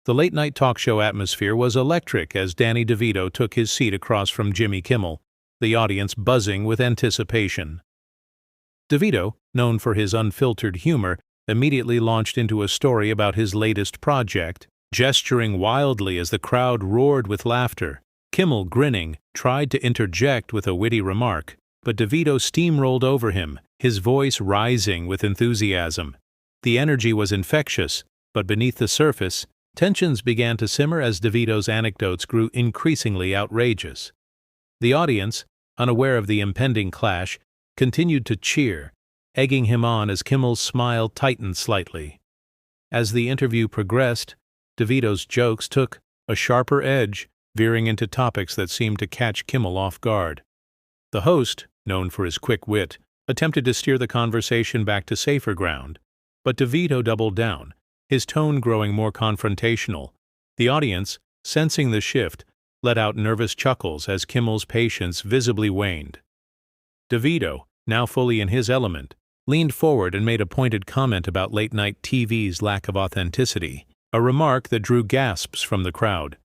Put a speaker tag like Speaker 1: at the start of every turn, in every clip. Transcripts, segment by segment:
Speaker 1: The late-night talk show atmosphere was electric as Danny DeVito took his seat across from Jimmy Kimmel, the audience buzzing with anticipation. DeVito, known for his unfiltered humor, immediately launched into a story about his latest project, gesturing wildly as the crowd roared with laughter. Kimmel, grinning, tried to interject with a witty remark, but DeVito steamrolled over him, his voice rising with enthusiasm. The energy was infectious, but beneath the surface, tensions began to simmer as DeVito's anecdotes grew increasingly outrageous. The audience, unaware of the impending clash, continued to cheer, egging him on as Kimmel's smile tightened slightly. As the interview progressed, DeVito's jokes took a sharper edge, veering into topics that seemed to catch Kimmel off guard. The host, known for his quick wit, attempted to steer the conversation back to safer ground, but DeVito doubled down, his tone growing more confrontational. The audience, sensing the shift, let out nervous chuckles as Kimmel's patience visibly waned. DeVito, now fully in his element, leaned forward and made a pointed comment about late-night TV's lack of authenticity, a remark that drew gasps from the crowd.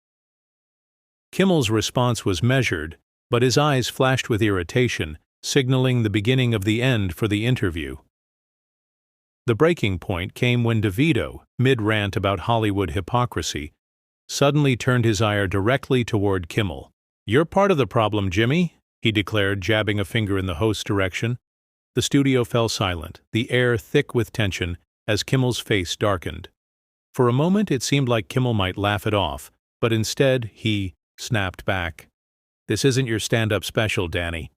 Speaker 1: Kimmel's response was measured, but his eyes flashed with irritation, signaling the beginning of the end for the interview. The breaking point came when DeVito, mid-rant about Hollywood hypocrisy, suddenly turned his ire directly toward Kimmel. "You're part of the problem, Jimmy," he declared, jabbing a finger in the host's direction. The studio fell silent, the air thick with tension, as Kimmel's face darkened. For a moment it seemed like Kimmel might laugh it off, but instead he snapped back. "This isn't your stand-up special, Danny."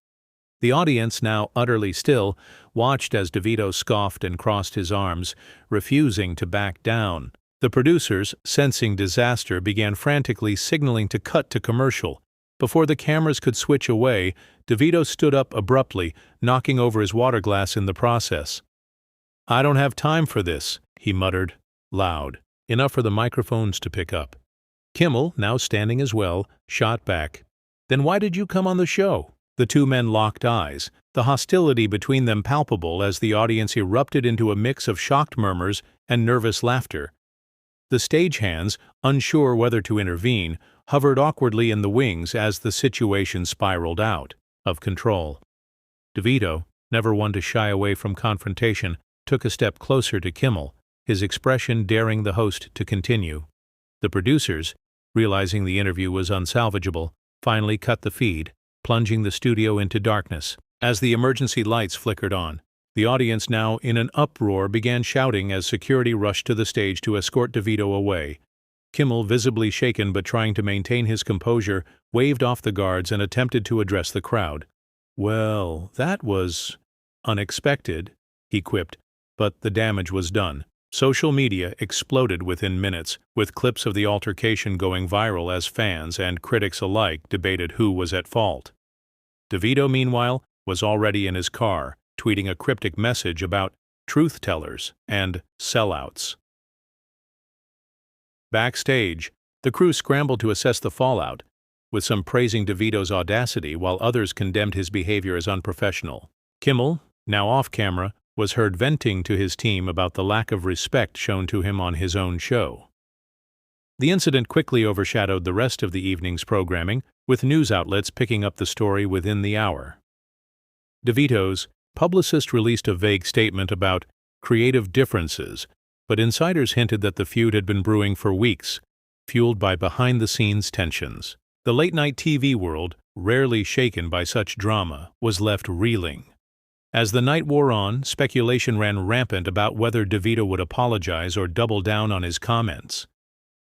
Speaker 1: The audience, now utterly still, watched as DeVito scoffed and crossed his arms, refusing to back down. The producers, sensing disaster, began frantically signaling to cut to commercial. Before the cameras could switch away, DeVito stood up abruptly, knocking over his water glass in the process. "I don't have time for this," he muttered, loud, enough for the microphones to pick up. Kimmel, now standing as well, shot back. "Then why did you come on the show?" The two men locked eyes, the hostility between them palpable as the audience erupted into a mix of shocked murmurs and nervous laughter. The stagehands, unsure whether to intervene, hovered awkwardly in the wings as the situation spiraled out of control. DeVito, never one to shy away from confrontation, took a step closer to Kimmel, his expression daring the host to continue. The producers, realizing the interview was unsalvageable, finally cut the feed, plunging the studio into darkness. As the emergency lights flickered on, the audience, now in an uproar, began shouting as security rushed to the stage to escort DeVito away. Kimmel, visibly shaken but trying to maintain his composure, waved off the guards and attempted to address the crowd. "Well, that was unexpected," he quipped, but the damage was done. Social media exploded within minutes, with clips of the altercation going viral as fans and critics alike debated who was at fault. DeVito, meanwhile, was already in his car, tweeting a cryptic message about truth-tellers and sellouts. Backstage, the crew scrambled to assess the fallout, with some praising DeVito's audacity while others condemned his behavior as unprofessional. Kimmel, now off-camera, was heard venting to his team about the lack of respect shown to him on his own show. The incident quickly overshadowed the rest of the evening's programming, with news outlets picking up the story within the hour. DeVito's publicist released a vague statement about creative differences, but insiders hinted that the feud had been brewing for weeks, fueled by behind-the-scenes tensions. The late-night TV world, rarely shaken by such drama, was left reeling. As the night wore on, speculation ran rampant about whether DeVito would apologize or double down on his comments.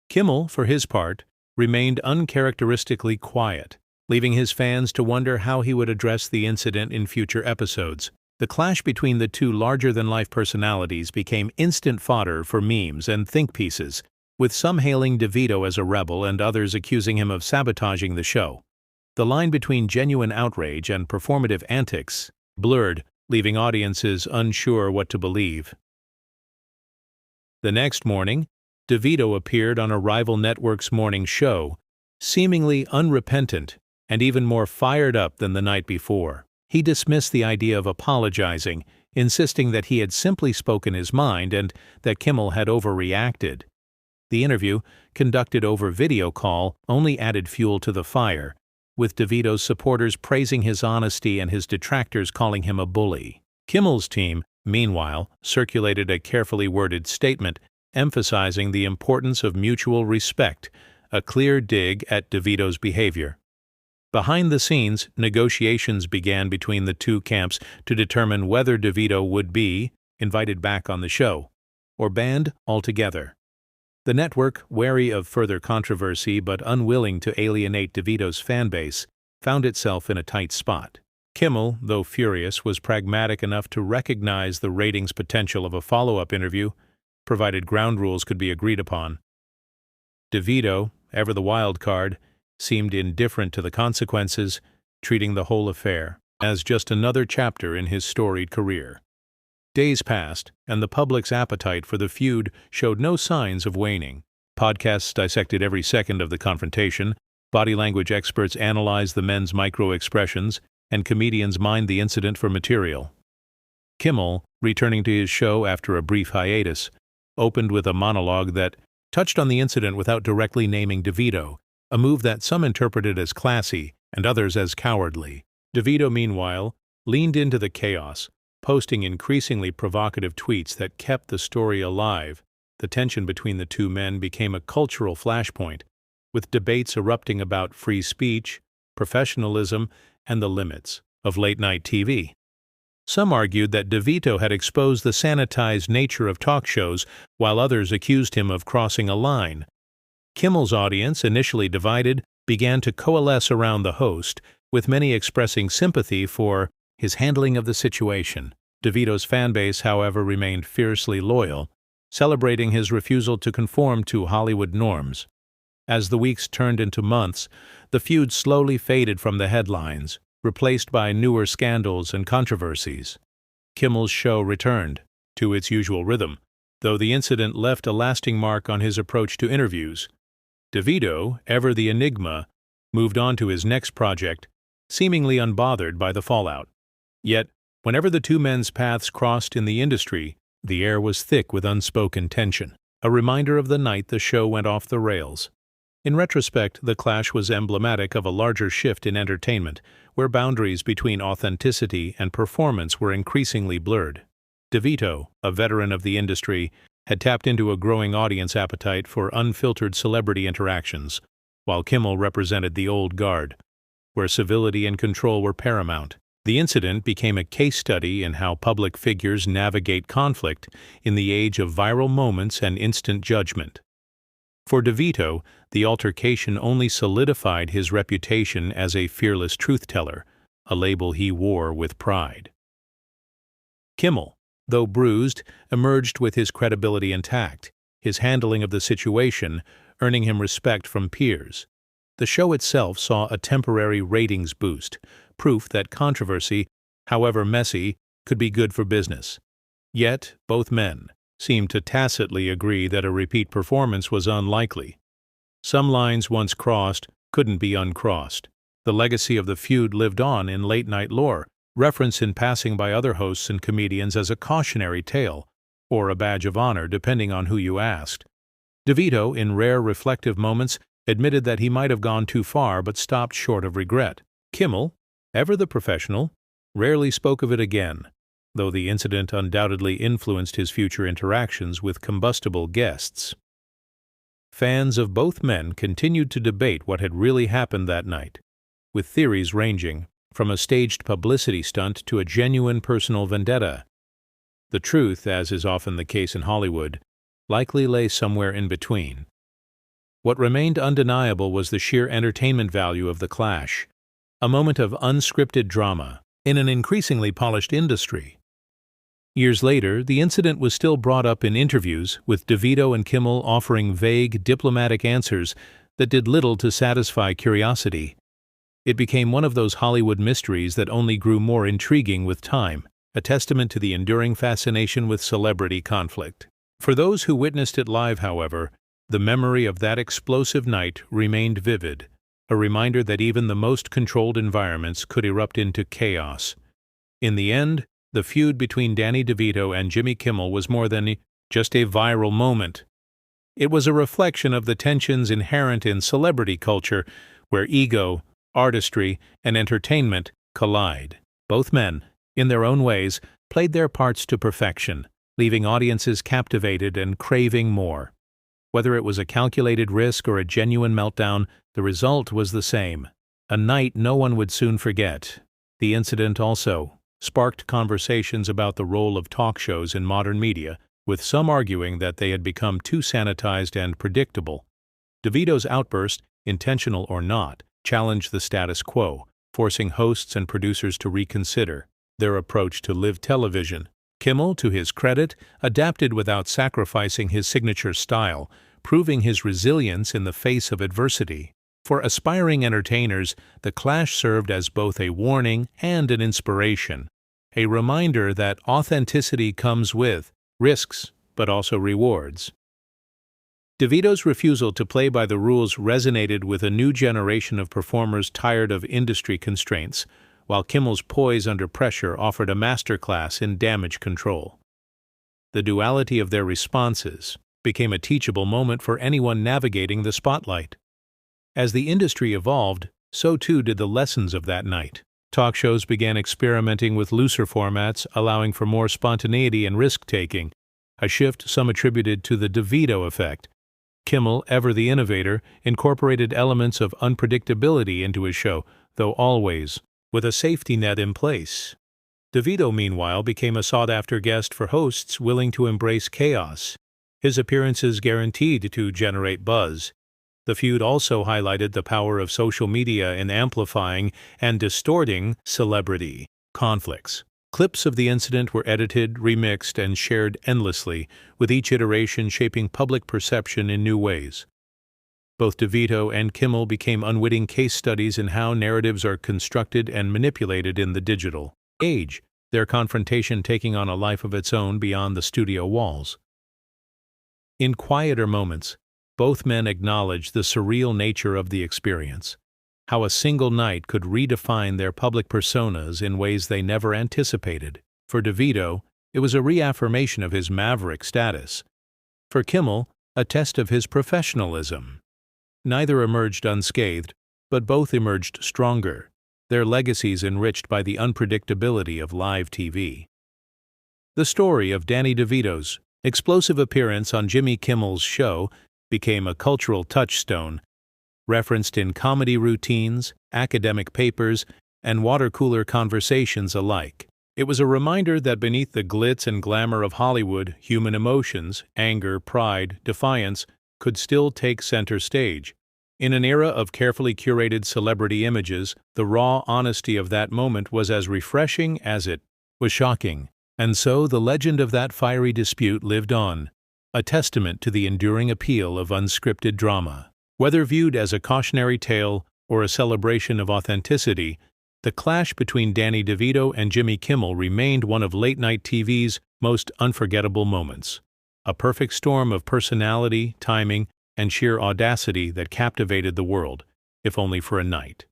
Speaker 1: Kimmel, for his part, remained uncharacteristically quiet, leaving his fans to wonder how he would address the incident in future episodes. The clash between the two larger-than-life personalities became instant fodder for memes and think pieces, with some hailing DeVito as a rebel and others accusing him of sabotaging the show. The line between genuine outrage and performative antics blurred, leaving audiences unsure what to believe. The next morning, DeVito appeared on a rival network's morning show, seemingly unrepentant and even more fired up than the night before. He dismissed the idea of apologizing, insisting that he had simply spoken his mind and that Kimmel had overreacted. The interview, conducted over video call, only added fuel to the fire, with DeVito's supporters praising his honesty and his detractors calling him a bully. Kimmel's team, meanwhile, circulated a carefully worded statement emphasizing the importance of mutual respect, a clear dig at DeVito's behavior. Behind the scenes, negotiations began between the two camps to determine whether DeVito would be invited back on the show or banned altogether. The network, wary of further controversy but unwilling to alienate DeVito's fanbase, found itself in a tight spot. Kimmel, though furious, was pragmatic enough to recognize the ratings potential of a follow-up interview, provided ground rules could be agreed upon. DeVito, ever the wild card, seemed indifferent to the consequences, treating the whole affair as just another chapter in his storied career. Days passed, and the public's appetite for the feud showed no signs of waning. Podcasts dissected every second of the confrontation, body language experts analyzed the men's micro-expressions, and comedians mined the incident for material. Kimmel, returning to his show after a brief hiatus, opened with a monologue that touched on the incident without directly naming DeVito, a move that some interpreted as classy and others as cowardly. DeVito, meanwhile, leaned into the chaos, posting increasingly provocative tweets that kept the story alive. The tension between the two men became a cultural flashpoint, with debates erupting about free speech, professionalism, and the limits of late-night TV. Some argued that DeVito had exposed the sanitized nature of talk shows, while others accused him of crossing a line. Kimmel's audience, initially divided, began to coalesce around the host, with many expressing sympathy for his handling of the situation. DeVito's fanbase, however, remained fiercely loyal, celebrating his refusal to conform to Hollywood norms. As the weeks turned into months, the feud slowly faded from the headlines, replaced by newer scandals and controversies. Kimmel's show returned to its usual rhythm, though the incident left a lasting mark on his approach to interviews. DeVito, ever the enigma, moved on to his next project, seemingly unbothered by the fallout. Yet, whenever the two men's paths crossed in the industry, the air was thick with unspoken tension, a reminder of the night the show went off the rails. In retrospect, the clash was emblematic of a larger shift in entertainment, where boundaries between authenticity and performance were increasingly blurred. DeVito, a veteran of the industry, had tapped into a growing audience appetite for unfiltered celebrity interactions, while Kimmel represented the old guard, where civility and control were paramount. The incident became a case study in how public figures navigate conflict in the age of viral moments and instant judgment. For DeVito, the altercation only solidified his reputation as a fearless truth-teller, a label he wore with pride. Kimmel, though bruised, emerged with his credibility intact, his handling of the situation earning him respect from peers. The show itself saw a temporary ratings boost, proof that controversy, however messy, could be good for business. Yet, both men seemed to tacitly agree that a repeat performance was unlikely. Some lines once crossed couldn't be uncrossed. The legacy of the feud lived on in late-night lore, referenced in passing by other hosts and comedians as a cautionary tale, or a badge of honor depending on who you asked. DeVito, in rare reflective moments, admitted that he might have gone too far but stopped short of regret. Kimmel, ever the professional, rarely spoke of it again, though the incident undoubtedly influenced his future interactions with combustible guests. Fans of both men continued to debate what had really happened that night, with theories ranging from a staged publicity stunt to a genuine personal vendetta. The truth, as is often the case in Hollywood, likely lay somewhere in between. What remained undeniable was the sheer entertainment value of the clash, a moment of unscripted drama in an increasingly polished industry. Years later, the incident was still brought up in interviews, with DeVito and Kimmel offering vague, diplomatic answers that did little to satisfy curiosity. It became one of those Hollywood mysteries that only grew more intriguing with time, a testament to the enduring fascination with celebrity conflict. For those who witnessed it live, however, the memory of that explosive night remained vivid, a reminder that even the most controlled environments could erupt into chaos. In the end, the feud between Danny DeVito and Jimmy Kimmel was more than just a viral moment. It was a reflection of the tensions inherent in celebrity culture, where ego, artistry, and entertainment collide. Both men, in their own ways, played their parts to perfection, leaving audiences captivated and craving more. Whether it was a calculated risk or a genuine meltdown, the result was the same: a night no one would soon forget. The incident also sparked conversations about the role of talk shows in modern media, with some arguing that they had become too sanitized and predictable. DeVito's outburst, intentional or not, challenged the status quo, forcing hosts and producers to reconsider their approach to live television. Kimmel, to his credit, adapted without sacrificing his signature style, proving his resilience in the face of adversity. For aspiring entertainers, the clash served as both a warning and an inspiration, a reminder that authenticity comes with risks, but also rewards. DeVito's refusal to play by the rules resonated with a new generation of performers tired of industry constraints, while Kimmel's poise under pressure offered a masterclass in damage control. The duality of their responses became a teachable moment for anyone navigating the spotlight. As the industry evolved, so too did the lessons of that night. Talk shows began experimenting with looser formats, allowing for more spontaneity and risk-taking, a shift some attributed to the DeVito effect. Kimmel, ever the innovator, incorporated elements of unpredictability into his show, though always with a safety net in place. DeVito, meanwhile, became a sought-after guest for hosts willing to embrace chaos. His appearances guaranteed to generate buzz. The feud also highlighted the power of social media in amplifying and distorting celebrity conflicts. Clips of the incident were edited, remixed, and shared endlessly, with each iteration shaping public perception in new ways. Both DeVito and Kimmel became unwitting case studies in how narratives are constructed and manipulated in the digital age, their confrontation taking on a life of its own beyond the studio walls. In quieter moments, both men acknowledged the surreal nature of the experience, how a single night could redefine their public personas in ways they never anticipated. For DeVito, it was a reaffirmation of his maverick status. For Kimmel, a test of his professionalism. Neither emerged unscathed, but both emerged stronger, their legacies enriched by the unpredictability of live TV. The story of Danny DeVito's explosive appearance on Jimmy Kimmel's show became a cultural touchstone, referenced in comedy routines, academic papers, and water-cooler conversations alike. It was a reminder that beneath the glitz and glamour of Hollywood, human emotions, anger, pride, defiance, could still take center stage. In an era of carefully curated celebrity images, the raw honesty of that moment was as refreshing as it was shocking. And so the legend of that fiery dispute lived on, a testament to the enduring appeal of unscripted drama. Whether viewed as a cautionary tale or a celebration of authenticity, the clash between Danny DeVito and Jimmy Kimmel remained one of late-night TV's most unforgettable moments. A perfect storm of personality, timing, and sheer audacity that captivated the world, if only for a night.